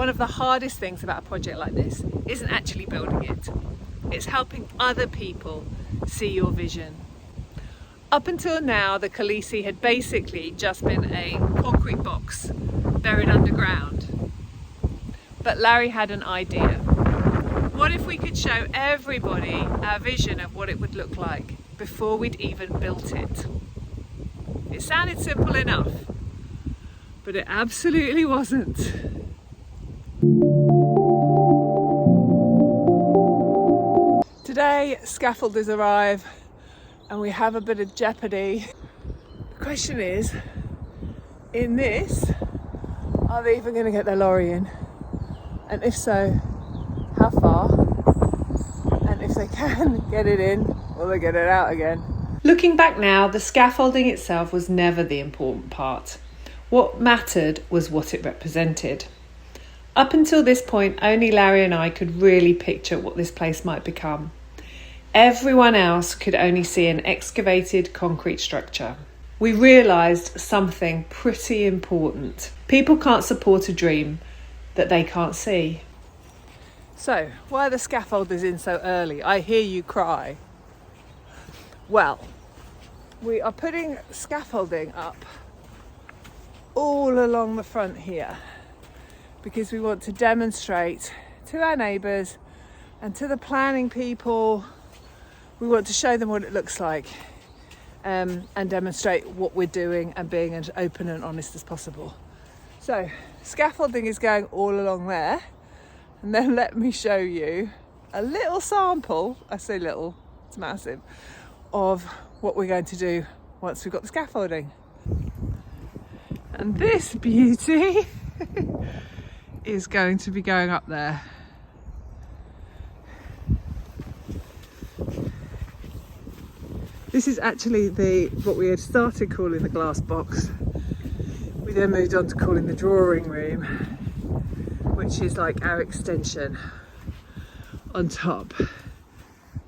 One of the hardest things about a project like this isn't actually building it. It's helping other people see your vision. Up until now, the Khaleesi had basically just been a concrete box buried underground. But Larry had an idea. What if we could show everybody our vision of what it would look like before we'd even built it? It sounded simple enough, but it absolutely wasn't. Today, scaffolders arrive and we have a bit of jeopardy. The question is, in this, are they even going to get their lorry in? And if so, how far? And if they can get it in, will they get it out again? Looking back now, the scaffolding itself was never the important part. What mattered was what it represented. Up until this point, only Larry and I could really picture what this place might become. Everyone else could only see an excavated concrete structure. We realised something pretty important. People can't support a dream that they can't see. So, why are the scaffolders in so early? I hear you cry. Well, we are putting scaffolding up all along the front here because we want to demonstrate to our neighbours and to the planning people. We want to show them what it looks like and demonstrate what we're doing and being as open and honest as possible. So scaffolding is going all along there, and then let me show you a little sample, I say little, it's massive, of what we're going to do once we've got the scaffolding. And this beauty is going to be going up there. This is actually what we had started calling the glass box. We then moved on to calling the drawing room, which is like our extension on top,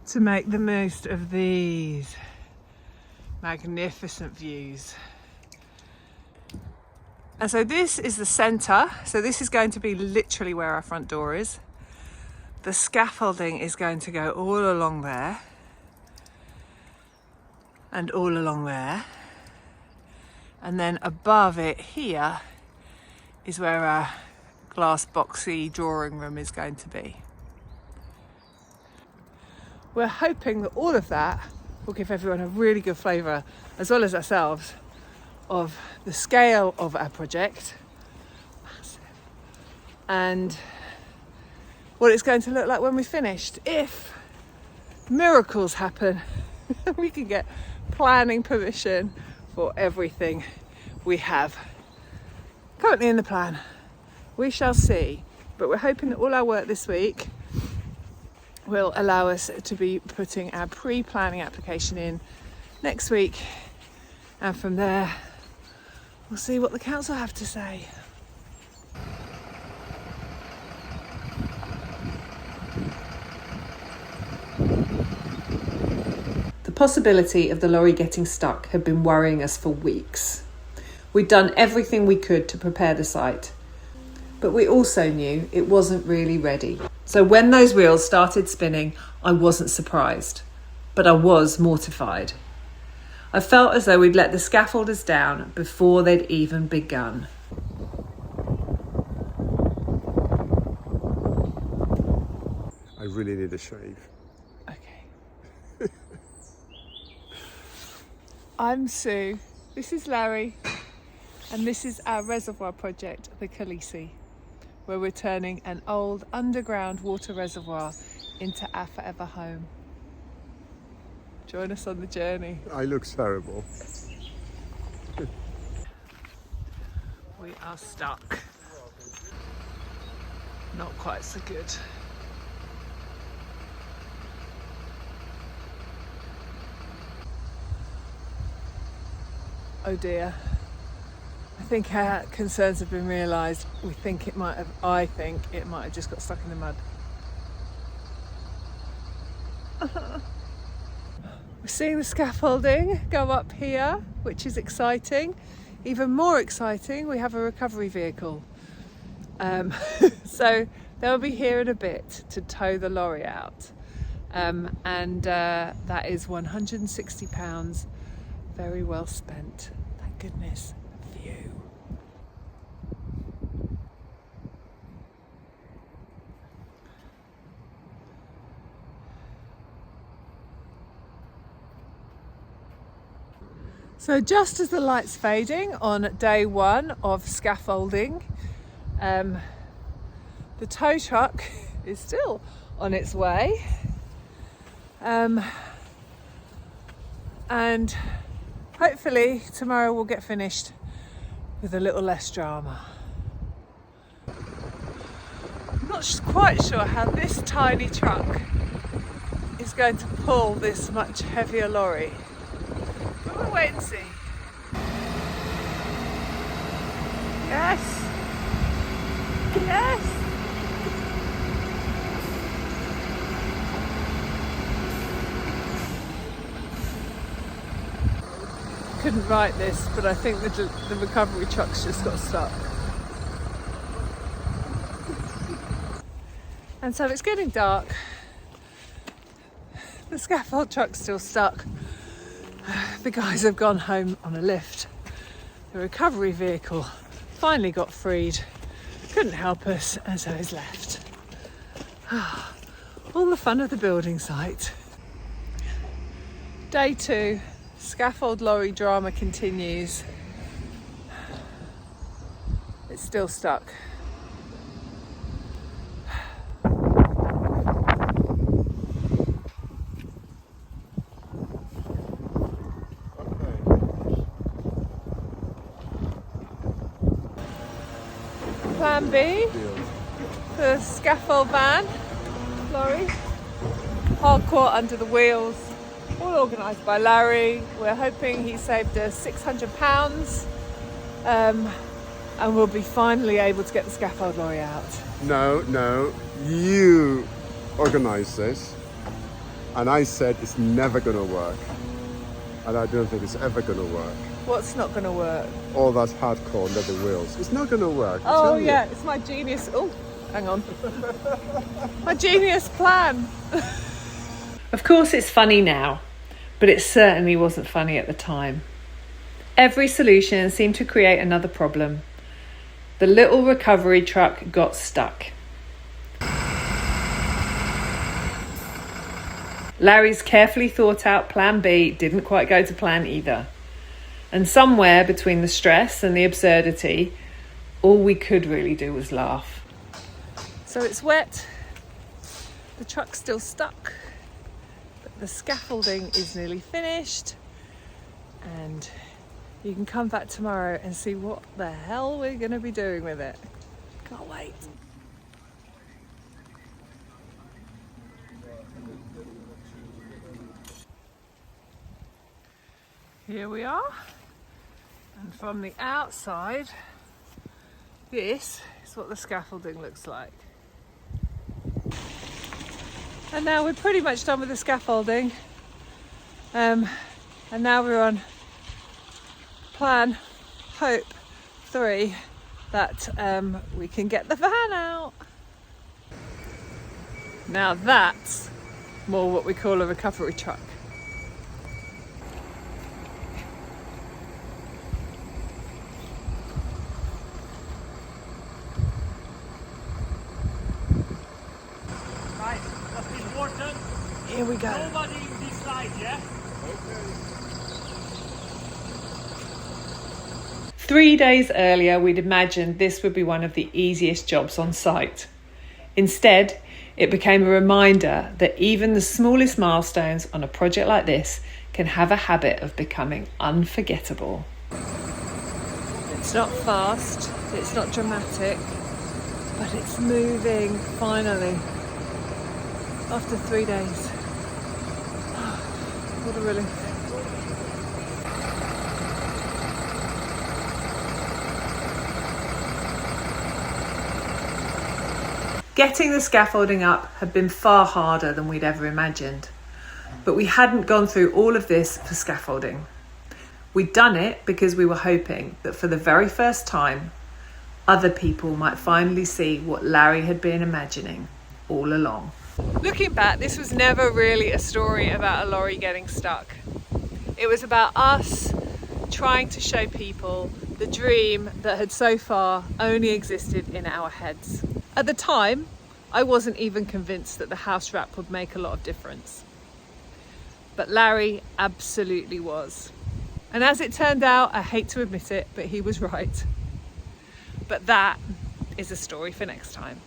to make the most of these magnificent views. And so this is the centre. So this is going to be literally where our front door is. The scaffolding is going to go all along there and all along there. And then above it here is where our glass boxy drawing room is going to be. We're hoping that all of that will give everyone a really good flavour, as well as ourselves, of the scale of our project. Massive. And what it's going to look like when we're finished. If miracles happen, we can get planning permission for everything we have currently in the plan. We shall see, but we're hoping that all our work this week will allow us to be putting our pre-planning application in next week, and from there we'll see what the council have to say. The possibility of the lorry getting stuck had been worrying us for weeks. We'd done everything we could to prepare the site, but we also knew it wasn't really ready. So when those wheels started spinning, I wasn't surprised, but I was mortified. I felt as though we'd let the scaffolders down before they'd even begun. I really need a shave. Okay. I'm Sue, this is Larry, and this is our reservoir project, the Khaleesi, where we're turning an old underground water reservoir into our forever home. Join us on the journey. I look terrible. We are stuck. Not quite so good. Oh dear. I think our concerns have been realised. I think it might have just got stuck in the mud. We're seeing the scaffolding go up here, which is exciting. Even more exciting, we have a recovery vehicle. So they'll be here in a bit to tow the lorry out. And that is £160, very well spent. Thank goodness. View. So just as the light's fading on day one of scaffolding, the tow truck is still on its way. And hopefully tomorrow we'll get finished with a little less drama. I'm not quite sure how this tiny truck is going to pull this much heavier lorry. But we'll wait and see. Yes! Yes! Couldn't write this, but I think the recovery truck's just got stuck. And so it's getting dark. The scaffold truck's still stuck. The guys have gone home on a lift. The recovery vehicle finally got freed. Couldn't help us, and so he's left. All the fun of the building site. Day 2. Scaffold lorry drama continues. It's still stuck. Plan B for the scaffold van lorry. Hardcore under the wheels. All organised by Larry. We're hoping he saved us £600 and we'll be finally able to get the scaffold lorry out. No, you organised this, and I said it's never going to work, and I don't think it's ever going to work. What's not going to work? All that hardcore under the wheels. It's not going to work. Oh yeah, it's my genius. Oh, hang on. My genius plan. Of course it's funny now, but it certainly wasn't funny at the time. Every solution seemed to create another problem. The little recovery truck got stuck. Larry's carefully thought out plan B didn't quite go to plan either. And somewhere between the stress and the absurdity, all we could really do was laugh. So it's wet, the truck's still stuck, but the scaffolding is nearly finished, and you can come back tomorrow and see what the hell we're going to be doing with it. Can't wait. Here we are, and from the outside, this is what the scaffolding looks like. And now we're pretty much done with the scaffolding, and now we're on plan hope 3 that we can get the van out. Now that's more what we call a recovery truck. Here we go. Nobody in this side, yeah? 3 days earlier, we'd imagined this would be one of the easiest jobs on site. Instead, it became a reminder that even the smallest milestones on a project like this can have a habit of becoming unforgettable. It's not fast, it's not dramatic, but it's moving finally. After 3 days. What a relief. Getting the scaffolding up had been far harder than we'd ever imagined, but we hadn't gone through all of this for scaffolding. We'd done it because we were hoping that for the very first time, other people might finally see what Larry had been imagining all along. Looking back, this was never really a story about a lorry getting stuck. It was about us trying to show people the dream that had so far only existed in our heads. At the time, I wasn't even convinced that the house wrap would make a lot of difference. But Larry absolutely was. And as it turned out, I hate to admit it, but he was right. But that is a story for next time.